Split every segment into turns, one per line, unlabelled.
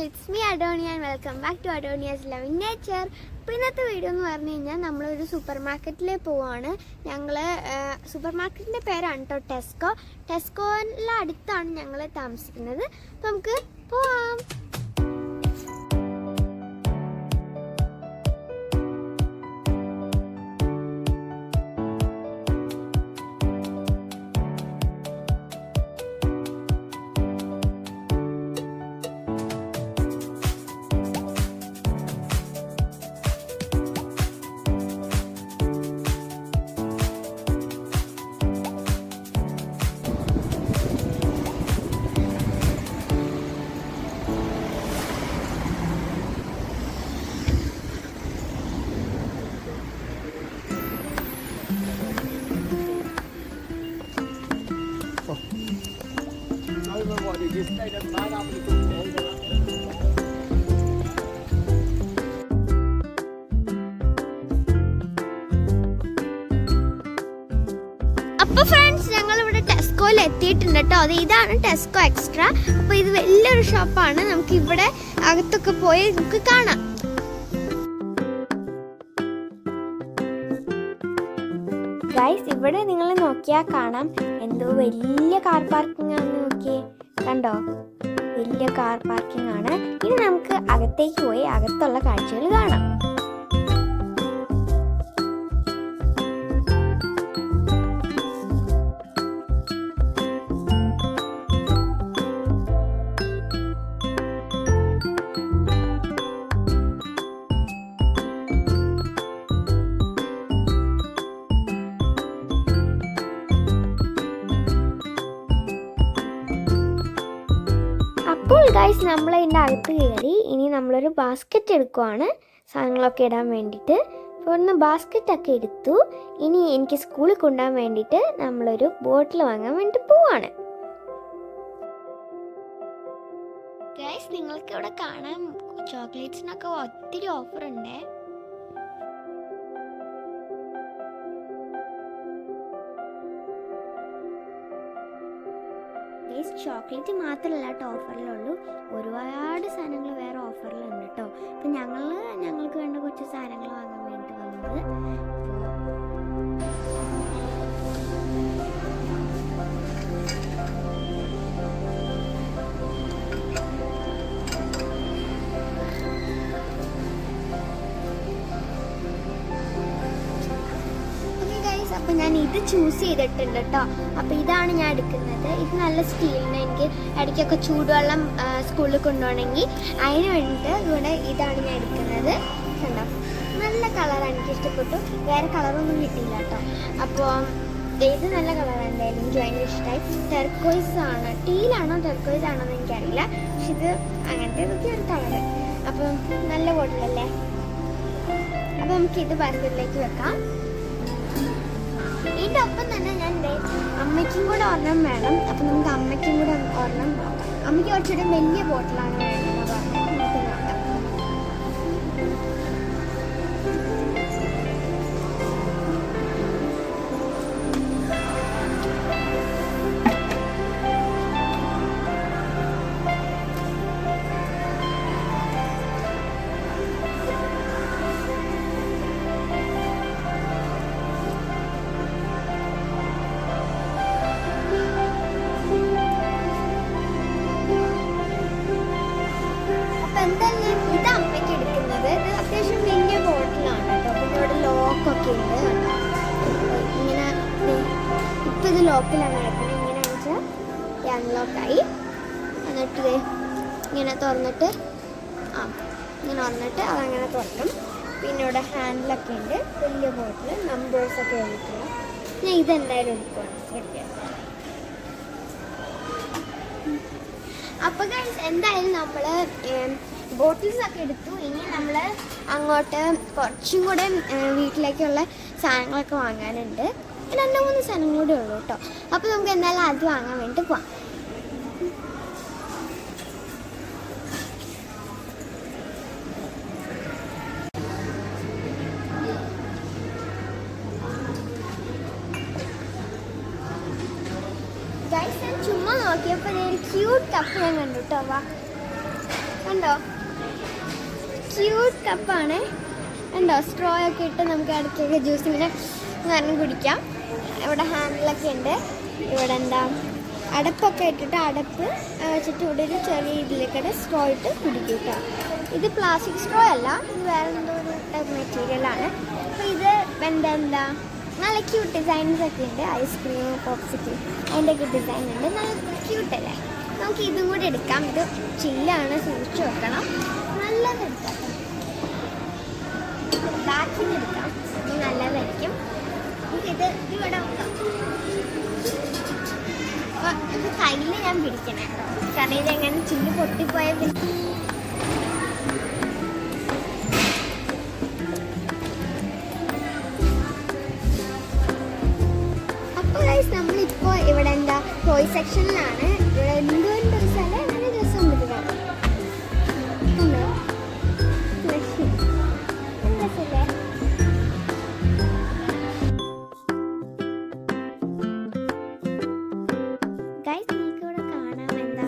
it's me Adonia and welcome back to Adonia's Loving Nature. ഇന്നത്തെ video എന്ന് പറഞ്ഞു കഴിഞ്ഞാൽ നമ്മളൊരു സൂപ്പർ മാർക്കറ്റിലേക്ക് പോവാണ്. ഞങ്ങൾ സൂപ്പർ മാർക്കറ്റിൻ്റെ പേരാണ് കേട്ടോ ടെസ്കോ. ടെസ്കോയിലെ അടുത്താണ് ഞങ്ങൾ താമസിക്കുന്നത്. അപ്പോൾ നമുക്ക് പോവാം. അപ്പോൾ ഫ്രണ്ട്സ് ഞങ്ങളിവിടെ ടെസ്കോയിൽ എത്തിയിട്ടുണ്ട് കേട്ടോ. ഇതാണ് ടെസ്കോ എക്സ്ട്രാ. അപ്പോൾ ഇത് വലിയൊരു ഷോപ്പാണ്. നമുക്ക് ഇവിടെ അകത്തൊക്കെ പോയി നമുക്ക് കാണാം. ഗൈസ്, ഇവിടെ നിങ്ങൾ നോക്കിയാൽ കാണാം എന്തോ വലിയ കാർ പാർക്കിംഗ് ആണെന്ന് നോക്കിയേ. കണ്ടോ, വലിയ കാർ പാർക്കിംഗ് ആണ്. ഇനി നമുക്ക് അകത്തേക്ക് പോയി അകത്തുള്ള കാഴ്ചകൾ കാണാം. അപ്പോൾ ഗൈസ്, നമ്മൾ ഇതിൻ്റെ അകത്ത് കയറി. ഇനി നമ്മളൊരു ബാസ്ക്കറ്റ് എടുക്കുവാണ് സാധനങ്ങളൊക്കെ ഇടാൻ വേണ്ടിയിട്ട്. അപ്പോൾ ഒന്ന് ബാസ്ക്കറ്റൊക്കെ എടുത്തു. ഇനി എനിക്ക് സ്കൂളിൽ കൊണ്ടുപോകാൻ വേണ്ടിയിട്ട് നമ്മളൊരു ബോട്ടിൽ വാങ്ങാൻ വേണ്ടി പോവാണ്. ഗൈസ്, നിങ്ങൾക്ക് ഇവിടെ കാണാം ചോക്ലേറ്റ്സിനൊക്കെ ഒത്തിരി ഓഫർ ഉണ്ട്. ചോക്ലേറ്റ് മാത്രമല്ല കേട്ടോ ഓഫറിലുള്ളൂ, ഒരുപാട് സാധനങ്ങൾ വേറെ ഓഫറിലുണ്ട് കേട്ടോ. അപ്പം ഞങ്ങൾക്ക് വേണ്ട കുറച്ച് സാധനങ്ങൾ വാങ്ങാൻ വേണ്ടി വന്നത്. അപ്പോൾ ഞാൻ ഇത് ചൂസ് ചെയ്തിട്ടുണ്ട് കേട്ടോ. അപ്പോൾ ഇതാണ് ഞാൻ എടുക്കുന്നത്. ഇത് നല്ല സ്റ്റീലിന്, എനിക്ക് ഇടയ്ക്കൊക്കെ ചൂടുവെള്ളം സ്കൂളിൽ കൊണ്ടുപോകണമെങ്കിൽ അതിന് വേണ്ടിയിട്ട് ഇവിടെ ഇതാണ് ഞാൻ എടുക്കുന്നത്. കണ്ടോ, നല്ല കളറാണ്, എനിക്ക് ഇഷ്ടപ്പെട്ടു. വേറെ കളറൊന്നും കിട്ടിയില്ല കേട്ടോ. അപ്പോൾ ഇത് നല്ല കളറാണ്, എന്തായാലും എനിക്ക് ഭയങ്കര ഇഷ്ടമായി. ടെർക്കോയ്സ് ആണ്, ടീലാണോ ടെർക്കോയ്സ് ആണോ എന്ന് എനിക്കറിയില്ല, പക്ഷെ ഇത് അങ്ങനത്തെ ഇതൊക്കെ ഒരു കളറ്. അപ്പം നല്ല ബോട്ടിലല്ലേ. അപ്പോൾ നമുക്ക് ഇത് ബാസ്ക്കറ്റിലേക്ക് വെക്കാം. ഇതിൻ്റെ ഒപ്പം തന്നെ ഞാൻ അമ്മയ്ക്കും കൂടെ ഒരെണ്ണം വേണം. അപ്പം നമുക്ക് അമ്മയ്ക്കും കൂടെ ഒരെണ്ണം നോക്കാം. അമ്മയ്ക്ക് കുറച്ചുകൂടെ വലിയ ബോട്ടിലാണ് വേണ്ടതെന്ന് പറഞ്ഞാൽ നമുക്ക് നോക്കാം. ഇത് അമ്മയ്ക്ക് എടുക്കുന്നത്. ഇത് അത്യാവശ്യം വലിയ ബോട്ടിലാണ് കേട്ടോ. പിന്നെ ഇവിടെ ലോക്കൊക്കെ ഉണ്ട് കേട്ടോ. ഇങ്ങനെ ഇപ്പം ഇത് ലോക്കിലാണ് കിടക്കുന്നത്. ഇങ്ങനെ വെച്ചാൽ അൺലോക്കായി. എന്നിട്ട് ഇങ്ങനെ തുറന്നിട്ട് ഇങ്ങനെ തുറന്നിട്ട് അതങ്ങനെ തുറക്കും. പിന്നെ ഇവിടെ ഹാൻഡിലൊക്കെ ഉണ്ട്. വലിയ ബോട്ടിൽ നമ്പേഴ്സൊക്കെ എഴുതിയിട്ടുള്ള. ഞാൻ ഇതെന്തായാലും എടുക്കുകയാണ്. അപ്പോൾ ഗൈസ്, എന്തായാലും നമ്മൾ ബോട്ടിൽസ് ഒക്കെ എടുത്തു. ഇനി നമ്മൾ അങ്ങോട്ട് കുറച്ചും കൂടെ വീട്ടിലേക്കുള്ള സാധനങ്ങളൊക്കെ വാങ്ങാനുണ്ട്. 2-3 സാധനം കൂടെ ഉള്ളൂ കേട്ടോ. അപ്പോൾ നമുക്ക് എന്തായാലും അത് വാങ്ങാൻ വേണ്ടി പോവാം. ചുമ്മാ നോക്കിയപ്പോൾ ഒരു ക്യൂട്ട് കപ്പ് ഞാൻ കണ്ടു കേട്ടോ. വാ, കണ്ടോ, ക്യൂട്ട് കപ്പാണ്. കണ്ടോ, സ്ട്രോ ഒക്കെ ഇട്ട് നമുക്ക് ഇടയ്ക്കൊക്കെ ജ്യൂസ് ഇങ്ങനെ നനഞ്ഞ് കുടിക്കാം. ഇവിടെ ഹാൻഡിലൊക്കെ ഉണ്ട്. ഇവിടെ എന്താ അടപ്പൊക്കെ ഇട്ടിട്ട് അടപ്പ് വെച്ചിട്ട് ഇവിടെ ഒരു ചെറിയ ഇതിലേക്കിടെ സ്ട്രോ ഇട്ട് കുടിക്കും കേട്ടോ. ഇത് പ്ലാസ്റ്റിക് സ്ട്രോ അല്ല, ഇത് വേറെ എന്തോ ഒരു ടൈപ്പ് മെറ്റീരിയലാണ്. അപ്പോൾ ഇത് എന്താ നല്ല ക്യൂട്ട് ഡിസൈൻസ് ഒക്കെ ഉണ്ട്. ഐസ്ക്രീം, പോപ്സിക്കിൾ അതിൻ്റെയൊക്കെ ഡിസൈൻ ഉണ്ട്. നല്ല ക്യൂട്ടല്ലേ. നമുക്ക് ഇതും കൂടി എടുക്കാം. ഇത് ചില്ലാണ്, സൂക്ഷിച്ച് വെക്കണം. നല്ലത് എടുക്കാം. ബാക്കിൽ നിന്ന് എടുക്കാം, ഇത് നല്ലതായിരിക്കും. നമുക്കിത് ഇവിടെ വെക്കാം. ഇത് കയ്യിൽ ഞാൻ പിടിക്കണേ കേട്ടോ, കാരണം ഇതെങ്ങനെ ചില്ല് പൊട്ടിപ്പോയ പിന്നെ നമ്മളിപ്പോൾ ഇവിടെ എന്താ ടോയ് സെക്ഷനിലാണ്. ഇവിടെ എന്തുകൊണ്ട് സ്ഥലം നല്ല രസമുണ്ട്. ഗൈസ്, നിങ്ങൾക്ക് ഇവിടെ കാണാം എന്താ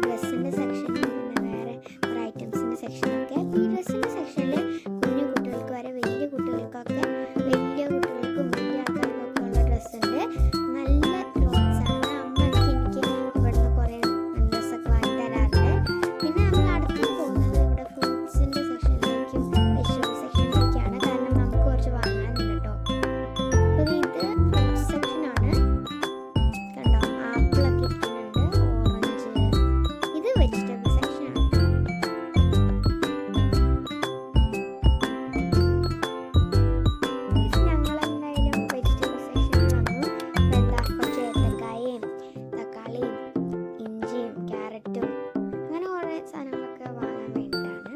ഡ്രസ്സിൻ്റെ സെക്ഷൻ, പിന്നെ വേറെ കുറേ ഐറ്റംസിൻ്റെ സെക്ഷനൊക്കെ. ഈ ഡ്രസ്സിൻ്റെ സെക്ഷനിൽ കുഞ്ഞു കുട്ടികൾക്ക് വരെ വലിയ കുട്ടികൾക്കൊക്കെ, വലിയ കുട്ടികൾക്കും വലിയ ആൾക്കാർക്കൊക്കെ ഉള്ള ഡ്രസ്സുണ്ട്. നല്ല ക്ലോത്ത്സാണ്. അമ്മയ്ക്ക് എനിക്ക് ഇവിടുന്ന് കുറേ ഡ്രസ്സൊക്കെ വാങ്ങി തരാറുണ്ട്. പിന്നെ നമ്മൾ അടുത്ത് പോകുന്നത് ഇവിടെ ഫ്രൂട്ട്സിൻ്റെ സെക്ഷനിലേക്കും വെജിറ്റബിൾ സെക്ഷനിലേക്കാണ്, കാരണം നമുക്ക് കുറച്ച് വാങ്ങാനുണ്ട് കേട്ടോ. അപ്പോൾ ഇത് ഫ്രൂട്ട്സ് സെക്ഷനാണ്. കണ്ടോ, ആപ്പിളൊക്കെ ഇരിക്കുന്നുണ്ട്, ഓറഞ്ച്. ഇത് വെജിറ്റബിൾ സെക്ഷനാണ്. ഞങ്ങളെന്തായാലും വെജിറ്റബിൾ സെക്ഷനിൽ വന്നു. എന്താ കുറച്ച് ഏത്തക്കായയും തക്കാളിയും ഇഞ്ചിയും ക്യാരറ്റും അങ്ങനെ കുറേ സാധനങ്ങളൊക്കെ വാങ്ങാൻ വേണ്ടിയിട്ടാണ്.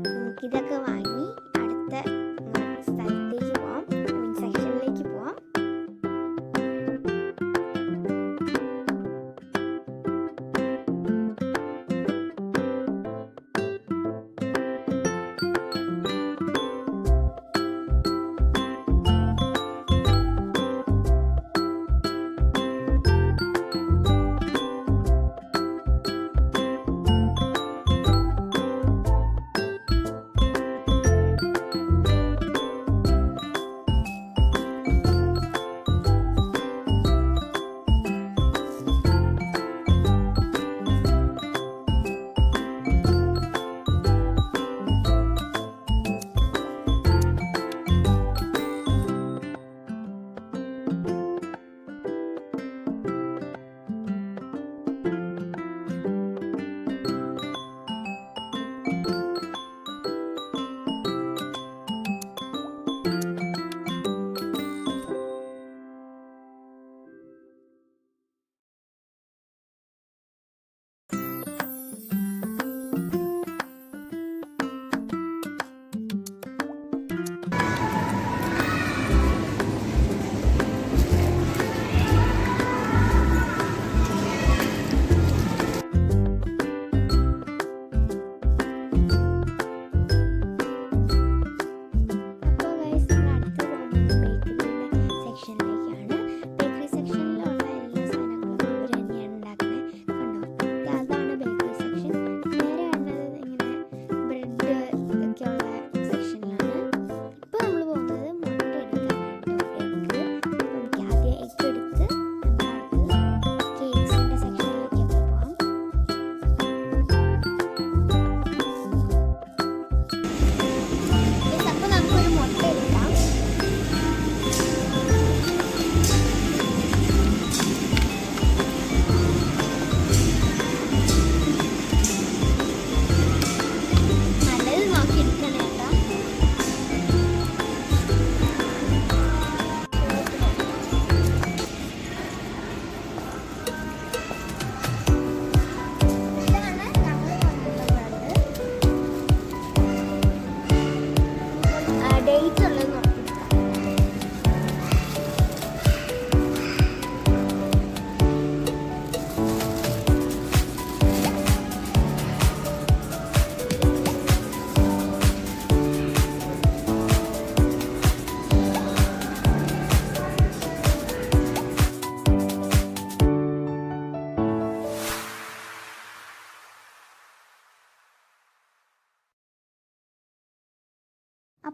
നമുക്കിതൊക്കെ വാങ്ങി അടുത്ത സ്ഥലത്തേക്ക് പോവാം, സെക്ഷനിലേക്ക് പോവാം.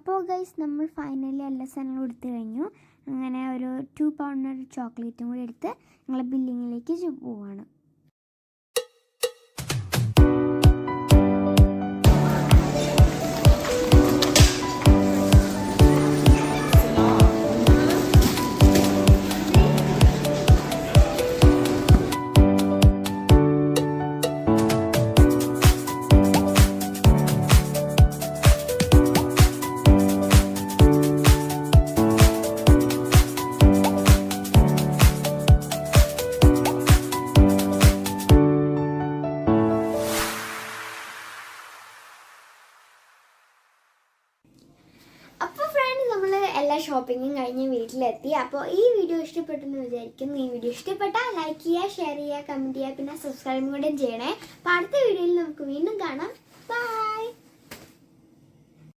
അപ്പോൾ ഗൈസ് നമ്മൾ ഫൈനലി എല്ലാ സാധനങ്ങളും എടുത്തു കഴിഞ്ഞു. അങ്ങനെ ഒരു 2 പൗണ്ടിന് ഒരു ചോക്ലേറ്റും കൂടി എടുത്ത് ഞങ്ങൾ ബില്ലിങ്ങിലേക്ക് പോവാണ്. അപ്പോൾ ഫ്രണ്ട്സ് നമ്മൾ എല്ലാ ഷോപ്പിങ്ങും കഴിഞ്ഞ് വീട്ടിലെത്തി. അപ്പോൾ ഈ വീഡിയോ ഇഷ്ടപ്പെട്ടെന്ന് വിചാരിക്കുന്നു. ഈ വീഡിയോ ഇഷ്ടപ്പെട്ടാൽ ലൈക്ക് ചെയ്യുക, ഷെയർ ചെയ്യുക, കമൻറ്റ് ചെയ്യുക, പിന്നെ സബ്സ്ക്രൈബും കൂടെ ചെയ്യണേ. അപ്പോൾ അടുത്ത വീഡിയോയിൽ നമുക്ക് വീണ്ടും കാണാം. ബൈ.